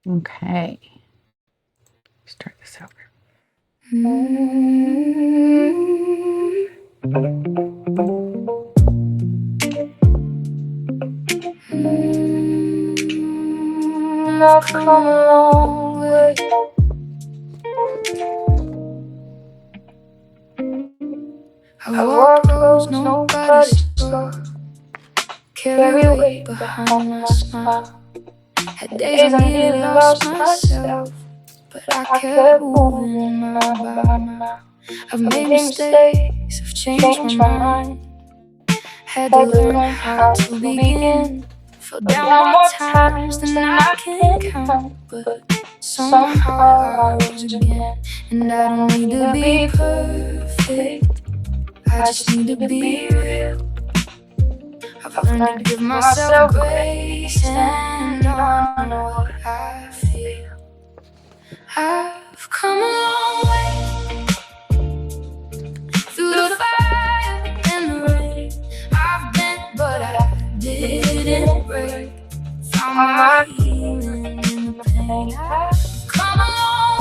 Okay. Start this over. I've come a long way. I walk roads nobody saw. Carry weight behind my smile. Had days I nearly lost myself, but I kept moving mile by mile. I've made mistakes, I've changed my mind. Had to learn how to begin. Fell down more times than I can count, but somehow I rose again. And I don't need to be perfect, I just need to be real. I've learned to give myself grace and honor what I feel. I've come a long way through the fire and the rain. I've bent, but I didn't break. Found my healing in the pain. I've come a long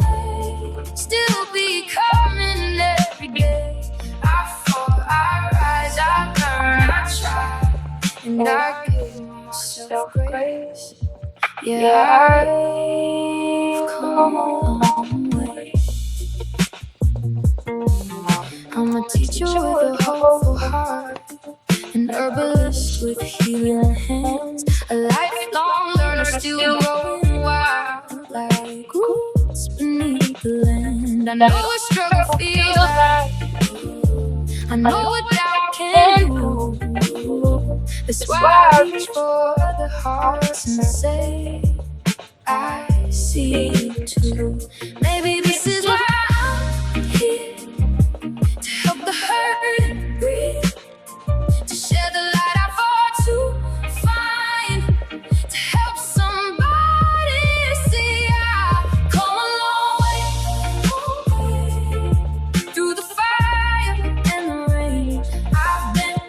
way, still becoming every day. I fall, I rise, I learn, I try, and I give myself grace. Yeah, I've come a long way. I'm a teacher with a hopeful heart, an herbalist with healing hands, a lifelong learner still growing wild, like roots beneath the land. I know what struggle feels like, I know what doubt can do. That's why I reach for other hearts and say, I see you too. Maybe this is why I'm here, to help the hurt breathe, to share the light I fought to find, to help somebody see I've come a long way through the fire and the rain. I've been.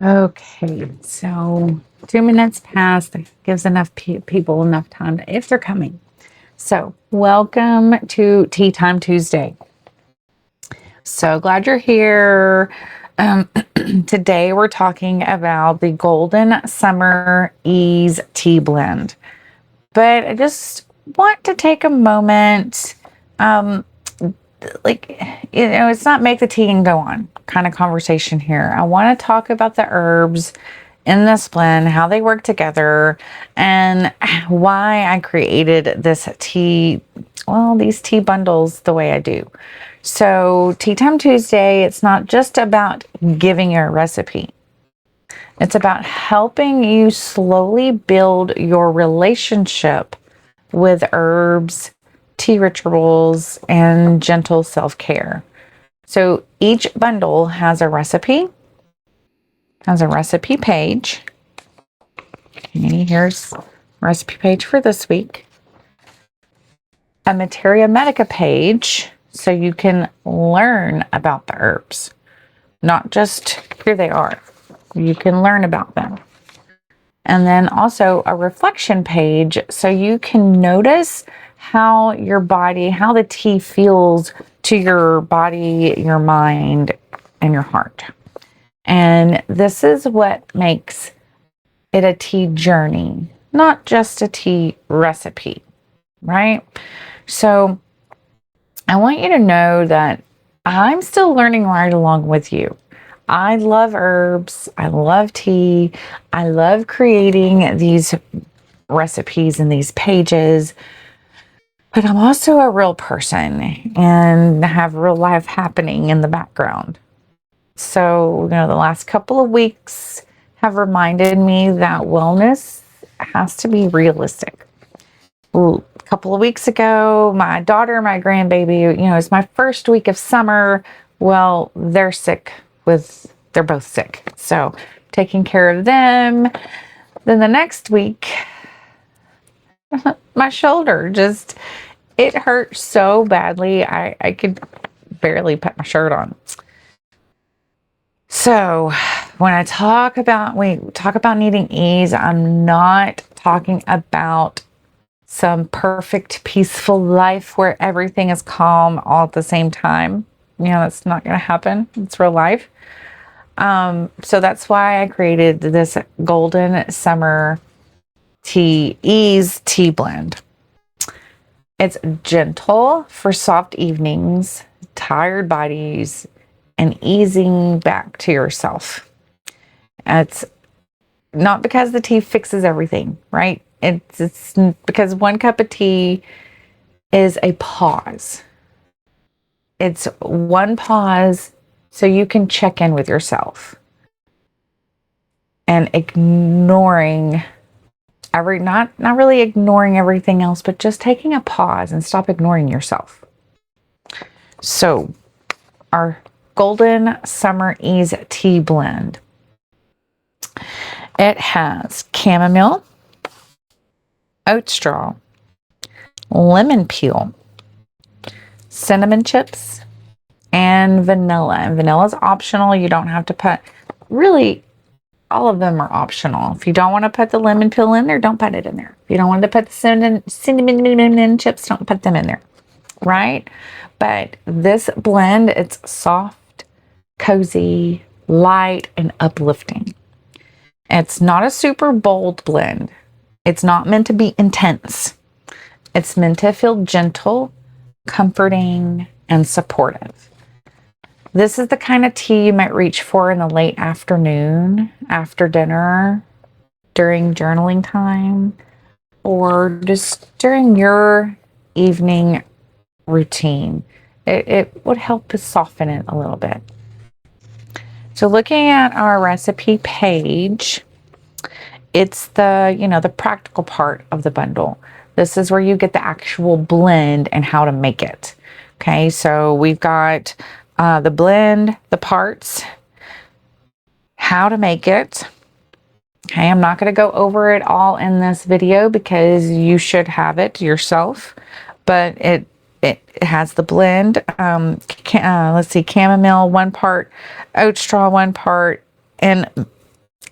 Okay, so 2 minutes passed. That gives enough people enough time to, if they're coming. So, welcome to Tea Time Tuesday. So glad you're here. Today we're talking about the Golden Summer Ease Tea Blend. But I just want to take a moment, it's not make the tea and go on kind of conversation here. I want to talk about the herbs in this blend, how they work together, and why I created this tea, these tea bundles the way I do. So Tea Time Tuesday, it's not just about giving you a recipe. It's about helping you slowly build your relationship with herbs, tea rituals, and gentle self-care. So each bundle has a recipe page. And here's recipe page for this week. A Materia Medica page, so you can learn about the herbs. Not just here they are. You can learn about them. And then also a reflection page, so you can notice how your body, how the tea feels to your body, your mind, and your heart. And this is what makes it a tea journey, not just a tea recipe, right? So I want you to know that I'm still learning right along with you. I love herbs. I love tea. I love creating these recipes and these pages. But I'm also a real person and have real life happening in the background. So, the last couple of weeks have reminded me that wellness has to be realistic. A couple of weeks ago, my daughter, my grandbaby, it's my first week of summer. Well, they're both sick. So taking care of them. Then the next week, my shoulder it hurt so badly. I could barely put my shirt on. So when we talk about needing ease, I'm not talking about some perfect, peaceful life where everything is calm all at the same time. That's not going to happen. It's real life. So that's why I created this Golden Summer Ease tea blend. It's gentle for soft evenings, tired bodies, and easing back to yourself. It's not because the tea fixes everything, right? It's because one cup of tea is a pause. It's one pause so you can check in with yourself and ignoring not really ignoring everything else, but just taking a pause and stop ignoring yourself. So our Golden Summer Ease tea blend. It has chamomile, oat straw, lemon peel, cinnamon chips, and vanilla. And vanilla is optional. You don't have to put, really, all of them are optional. If you don't want to put the lemon peel in there, don't put it in there. If you don't want to put the cinnamon chips, don't put them in there, right? But this blend, it's soft, cozy, light, and uplifting. It's not a super bold blend. It's not meant to be intense. It's meant to feel gentle, comforting, and supportive. This is the kind of tea you might reach for in the late afternoon, after dinner, during journaling time, or just during your evening routine. It would help to soften it a little bit. So looking at our recipe page, it's the practical part of the bundle. This is where you get the actual blend and how to make it. Okay, so we've got the blend, the parts, how to make it. Okay, I'm not going to go over it all in this video because you should have it yourself, but it has the blend. Let's see, chamomile 1 part, oat straw 1 part, and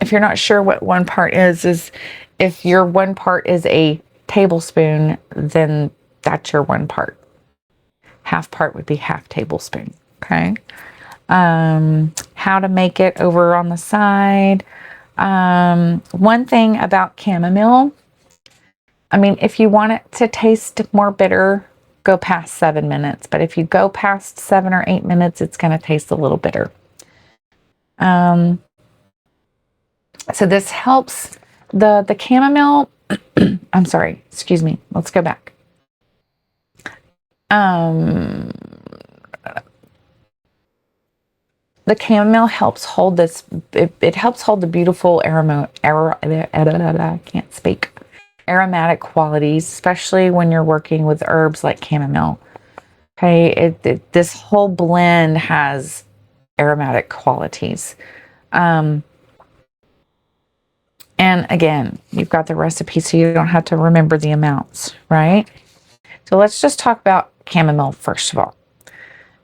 if you're not sure what 1 part is if your 1 part is a tablespoon, then that's your 1 part. Half part would be half tablespoon. Okay. How to make it over on the side. One thing about chamomile, if you want it to taste more bitter, go past 7 minutes. But if you go past 7 or 8 minutes, it's going to taste a little bitter. So this helps the chamomile. I'm sorry, excuse me. Let's go back. The chamomile helps hold this. It helps hold the beautiful aromatic qualities, especially when you're working with herbs like chamomile. Okay, this whole blend has aromatic qualities. And again, you've got the recipe, so you don't have to remember the amounts, right? So let's just talk about chamomile first of all.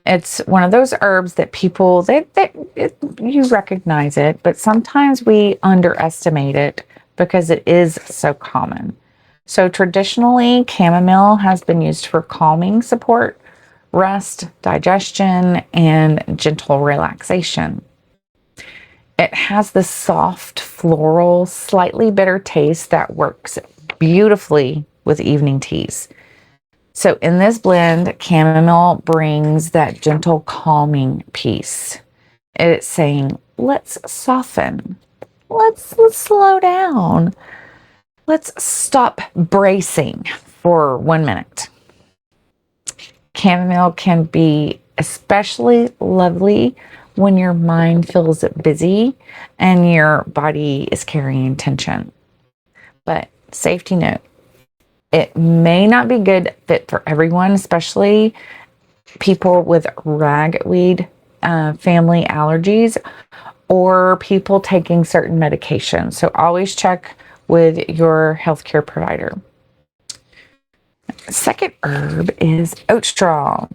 It's one of those herbs that people, you recognize it, but sometimes we underestimate it because it is so common. So traditionally, chamomile has been used for calming support, rest, digestion, and gentle relaxation. It has this soft, floral, slightly bitter taste that works beautifully with evening teas. So in this blend, chamomile brings that gentle, calming peace. It's saying, let's soften. Let's slow down. Let's stop bracing for 1 minute. Chamomile can be especially lovely when your mind feels busy and your body is carrying tension. But safety note, it may not be good fit for everyone, especially people with ragweed family allergies or people taking certain medications. So always check with your healthcare provider. Second herb is oat straw,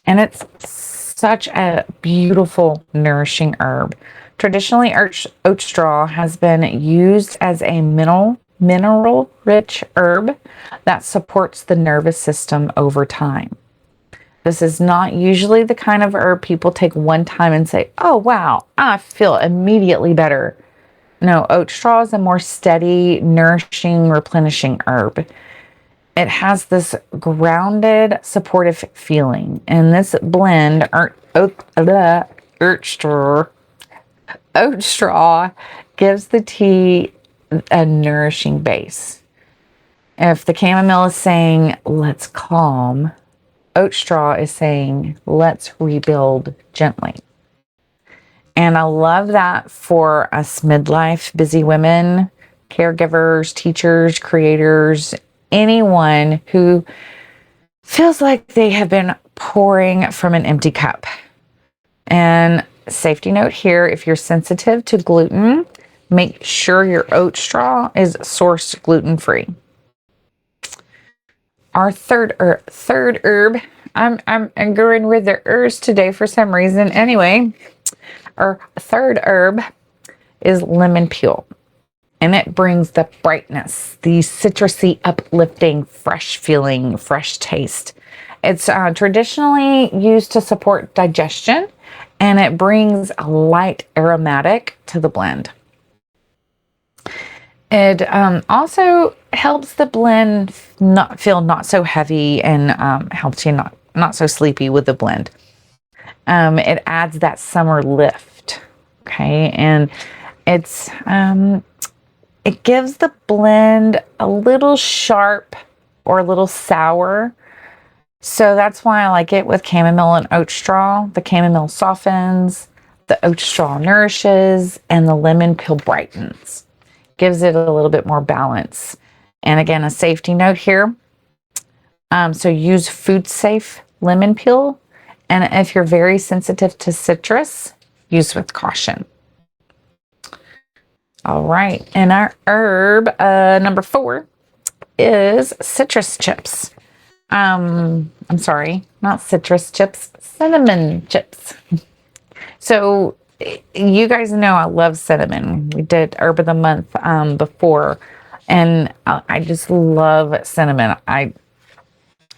and it's such a beautiful, nourishing herb. Traditionally, oat straw has been used as a mineral rich herb that supports the nervous system over time. This is not usually the kind of herb people take one time and say, oh, wow, I feel immediately better. No, oat straw is a more steady, nourishing, replenishing herb. It has this grounded, supportive feeling. And this blend, oat straw, gives the tea a nourishing base. If the chamomile is saying, let's calm, oat straw is saying, let's rebuild gently. And I love that for us midlife, busy women, caregivers, teachers, creators, anyone who feels like they have been pouring from an empty cup. And safety note here, if you're sensitive to gluten, make sure your oat straw is sourced gluten-free. Our third herb, I'm going with the herbs today for some reason. Anyway, our third herb is lemon peel. And it brings the brightness, the citrusy, uplifting, fresh feeling, fresh taste. It's traditionally used to support digestion, and it brings a light aromatic to the blend. It also helps the blend not so heavy and helps you not so sleepy with the blend. It adds that summer lift, okay? And it gives the blend a little sharp or a little sour. So that's why I like it with chamomile and oat straw. The chamomile softens, the oat straw nourishes, and the lemon peel brightens. Gives it a little bit more balance. And again, a safety note here. So use food safe lemon peel. And if you're very sensitive to citrus, use with caution. All right, and our herb number 4 is citrus chips. I'm sorry, not citrus chips, cinnamon chips. So you guys know I love cinnamon. We did Herb of the Month before, and I just love cinnamon.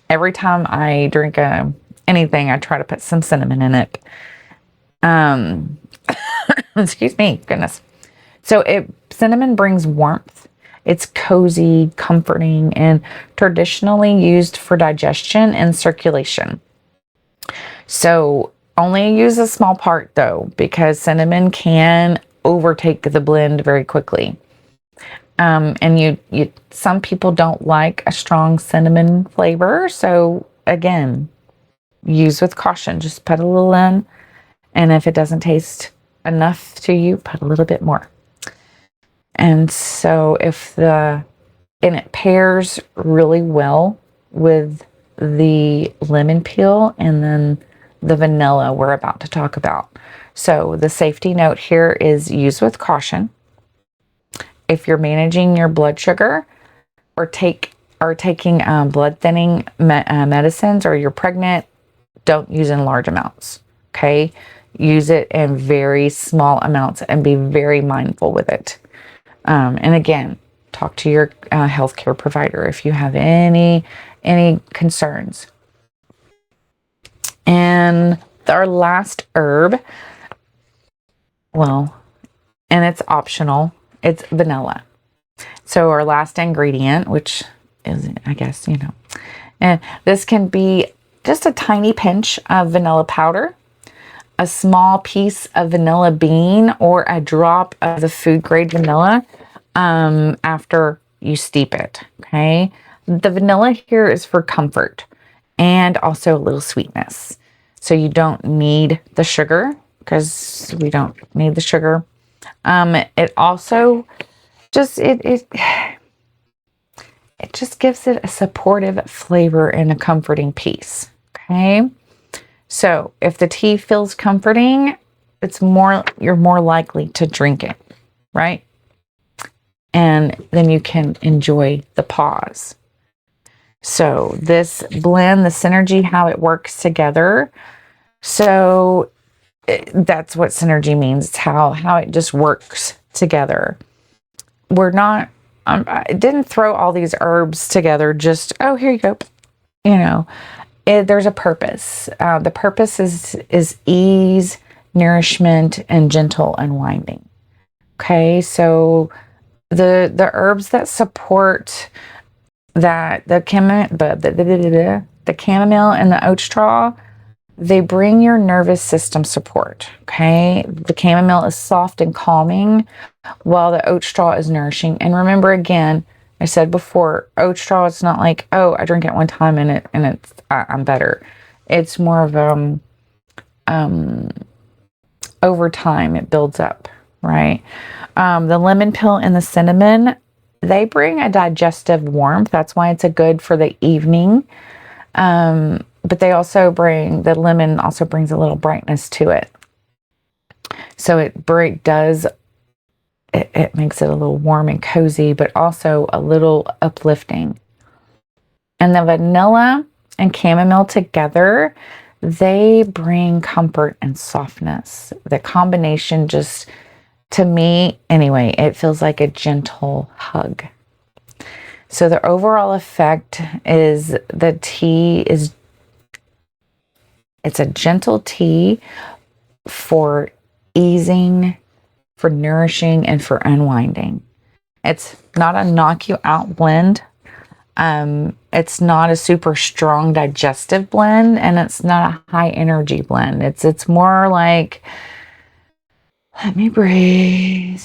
Every time I drink anything, I try to put some cinnamon in it. Excuse me, goodness. So cinnamon brings warmth. It's cozy, comforting, and traditionally used for digestion and circulation. So only use a small part though, because cinnamon can overtake the blend very quickly. And some people don't like a strong cinnamon flavor. So again, use with caution. Just put a little in, and if it doesn't taste enough to you, put a little bit more. And so and it pairs really well with the lemon peel and then the vanilla we're about to talk about. So the safety note here is use with caution. If you're managing your blood sugar or taking blood thinning medicines, or you're pregnant, don't use in large amounts. Okay, use it in very small amounts and be very mindful with it. And again, talk to your healthcare provider if you have any concerns. And our last herb, and it's optional, it's vanilla. So our last ingredient, which is, I guess, and this can be just a tiny pinch of vanilla powder, a small piece of vanilla bean, or a drop of the food grade vanilla after you steep it. Okay. The vanilla here is for comfort and also a little sweetness. So you don't need the sugar, because we don't need the sugar. It also just, it just gives it a supportive flavor and a comforting piece. Okay. So if the tea feels comforting, you're more likely to drink it, right? And then you can enjoy the pause. So this blend, the synergy, how it works together. So that's what synergy means. It's how it just works together. We're not I didn't throw all these herbs together just, oh, here you go. You know, there's a purpose. The purpose is ease, nourishment, and gentle unwinding. Okay, so the herbs that support that, the chamomile and the oat straw, they bring your nervous system support. Okay, the chamomile is soft and calming, while the oat straw is nourishing. And remember, again, I said before, oat straw, it's not like, oh, I drink it one time and I'm better. It's more of over time it builds up, right? The lemon peel and the cinnamon, they bring a digestive warmth. That's why it's a good for the evening. But they also the lemon also brings a little brightness to it. So it makes it a little warm and cozy, but also a little uplifting. And the vanilla and chamomile together, they bring comfort and softness. The combination just, to me anyway, it feels like a gentle hug. So the overall effect is the tea it's a gentle tea for easing, for nourishing, and for unwinding. It's not a knock you out blend. It's not a super strong digestive blend, and it's not a high energy blend. It's more like, let me breathe,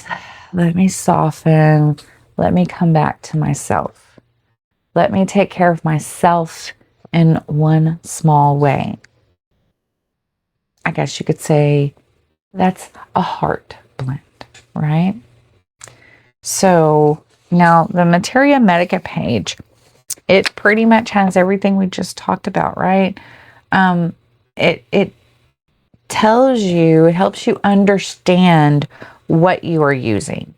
let me soften, let me come back to myself. Let me take care of myself in one small way. I guess you could say that's a heart blend, right? So now the Materia Medica page, it pretty much has everything we just talked about, right? It tells you, it helps you understand what you are using.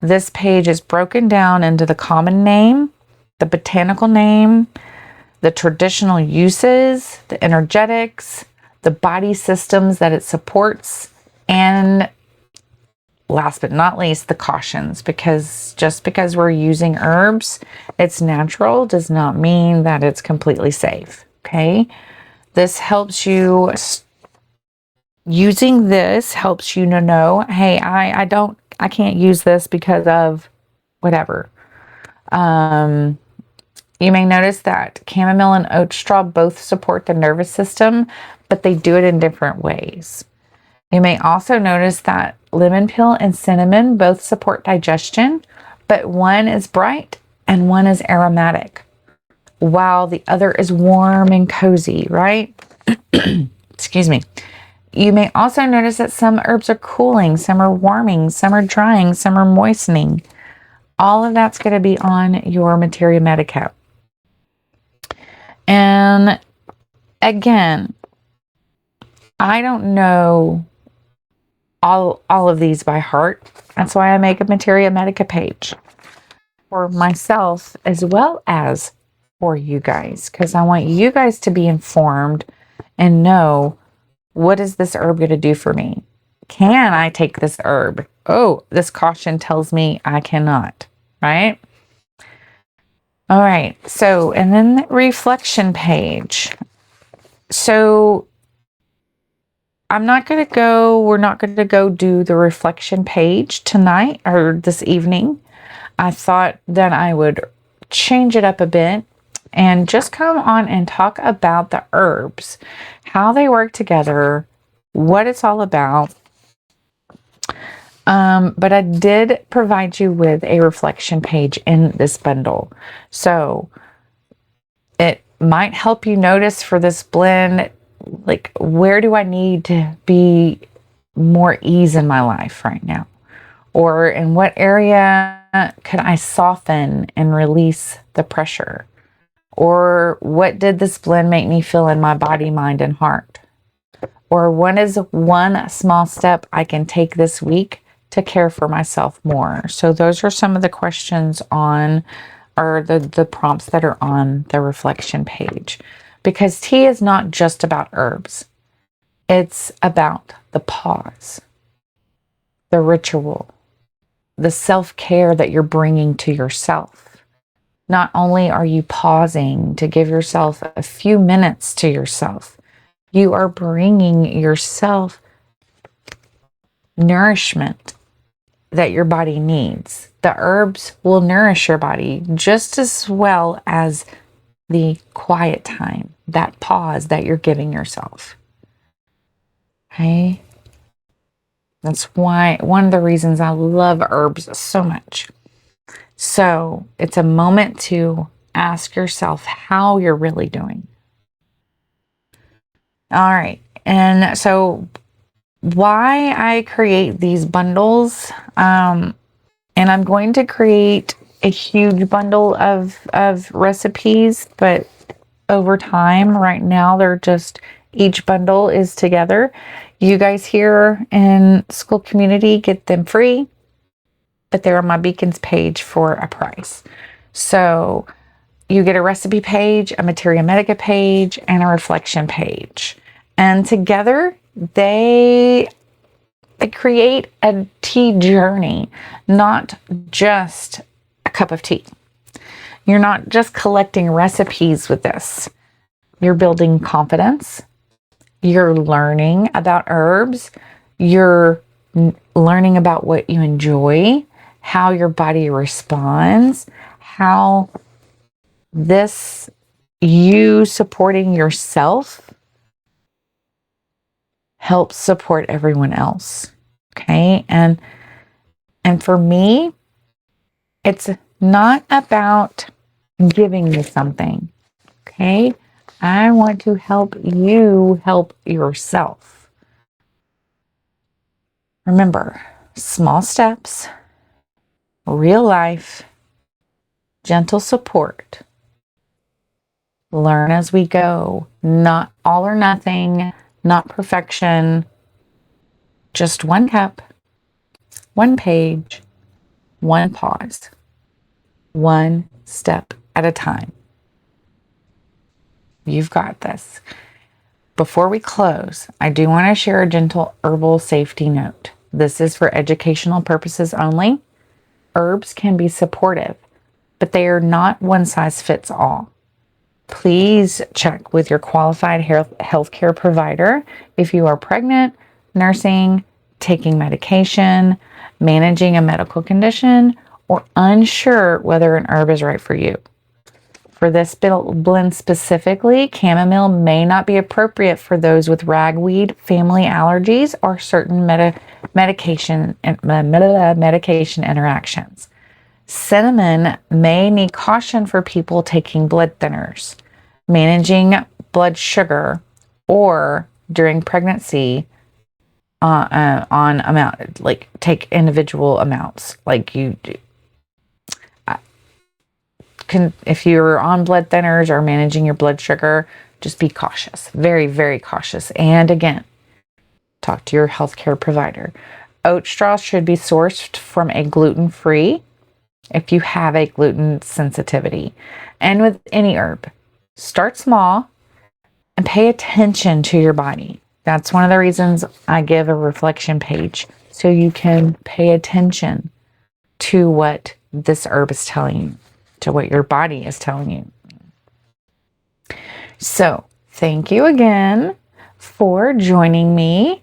This page is broken down into the common name, the botanical name, the traditional uses, the energetics, the body systems that it supports, and last but not least, the cautions. Because just because we're using herbs, it's natural, does not mean that it's completely safe. Okay? This helps you, using this helps you to know, hey, I can't use this because of whatever. You may notice that chamomile and oat straw both support the nervous system, but they do it in different ways. You may also notice that lemon peel and cinnamon both support digestion, but one is bright and one is aromatic, while the other is warm and cozy, right? Excuse me. You may also notice that some herbs are cooling, some are warming, some are drying, some are moistening. All of that's going to be on your Materia Medica. And again, I don't know all of these by heart. That's why I make a Materia Medica page for myself as well as for you guys, because I want you guys to be informed and know, what is this herb going to do for me? Can I take this herb? Oh, this caution tells me I cannot, right? All right. So, and then the reflection page. So we're not going to go do the reflection page tonight or this evening. I thought that I would change it up a bit and just come on and talk about the herbs, how they work together, what it's all about. But I did provide you with a reflection page in this bundle. So it might help you notice for this blend, like, where do I need to be more ease in my life right now? Or in what area could I soften and release the pressure? Or what did this blend make me feel in my body, mind, and heart? Or what is one small step I can take this week to care for myself more? So those are some of the questions on, or the prompts that are on the reflection page. Because tea is not just about herbs. It's about the pause, the ritual, the self-care that you're bringing to yourself. Not only are you pausing to give yourself a few minutes to yourself, you are bringing yourself nourishment that your body needs. The herbs will nourish your body just as well as the quiet time, that pause that you're giving yourself. Okay? That's why one of the reasons I love herbs so much. So it's a moment to ask yourself how you're really doing. All right. And so why I create these bundles, and I'm going to create a huge bundle of recipes, but over time, right now, they're just, each bundle is together. You guys here in School Community get them free, but they're on my Beacons page for a price. So you get a recipe page, a Materia Medica page, and a reflection page. And together, they create a tea journey, not just a cup of tea. You're not just collecting recipes with this. You're building confidence. You're learning about herbs. You're learning about what you enjoy, how your body responds, how this, you supporting yourself, helps support everyone else. Okay? And for me, it's not about giving you something. Okay? I want to help you help yourself. Remember, small steps, real life, gentle support. Learn as we go. Not all or nothing, not perfection. Just one cup, one page, one pause, one step at a time. You've got this. Before we close, I do want to share a gentle herbal safety note. This is for educational purposes only. Herbs can be supportive, but they are not one size fits all. Please check with your qualified healthcare provider if you are pregnant, nursing, taking medication, managing a medical condition, or unsure whether an herb is right for you. For this blend specifically, chamomile may not be appropriate for those with ragweed family allergies or certain medication interactions. Cinnamon may need caution for people taking blood thinners, managing blood sugar, or during pregnancy on amount, like take individual amounts like you do. If you're on blood thinners or managing your blood sugar, just be cautious, very, very cautious. And again, talk to your healthcare provider. Oat straw should be sourced from a gluten-free if you have a gluten sensitivity. And with any herb, start small and pay attention to your body. That's one of the reasons I give a reflection page, so you can pay attention to what this herb is telling you, to what your body is telling you. So, thank you again for joining me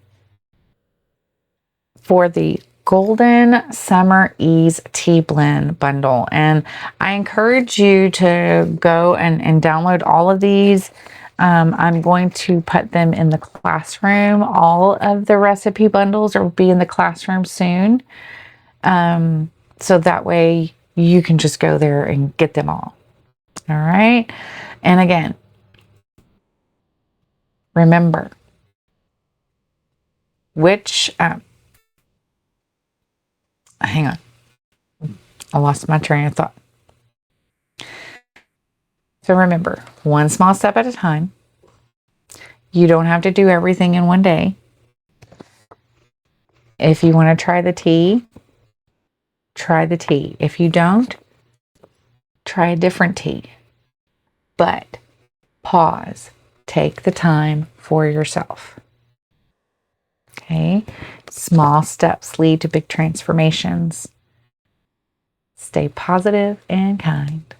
for the Golden Summer Ease Tea Blend Bundle. And I encourage you to go and download all of these. I'm going to put them in the classroom. All of the recipe bundles will be in the classroom soon. So that way you can just go there and get them all. All right. And again, remember which, hang on. I lost my train of thought. So remember, one small step at a time. You don't have to do everything in one day. If you want to try the tea, try the tea. If you don't, try a different tea. But pause. Take the time for yourself. Okay? Small steps lead to big transformations. stay positive and kind.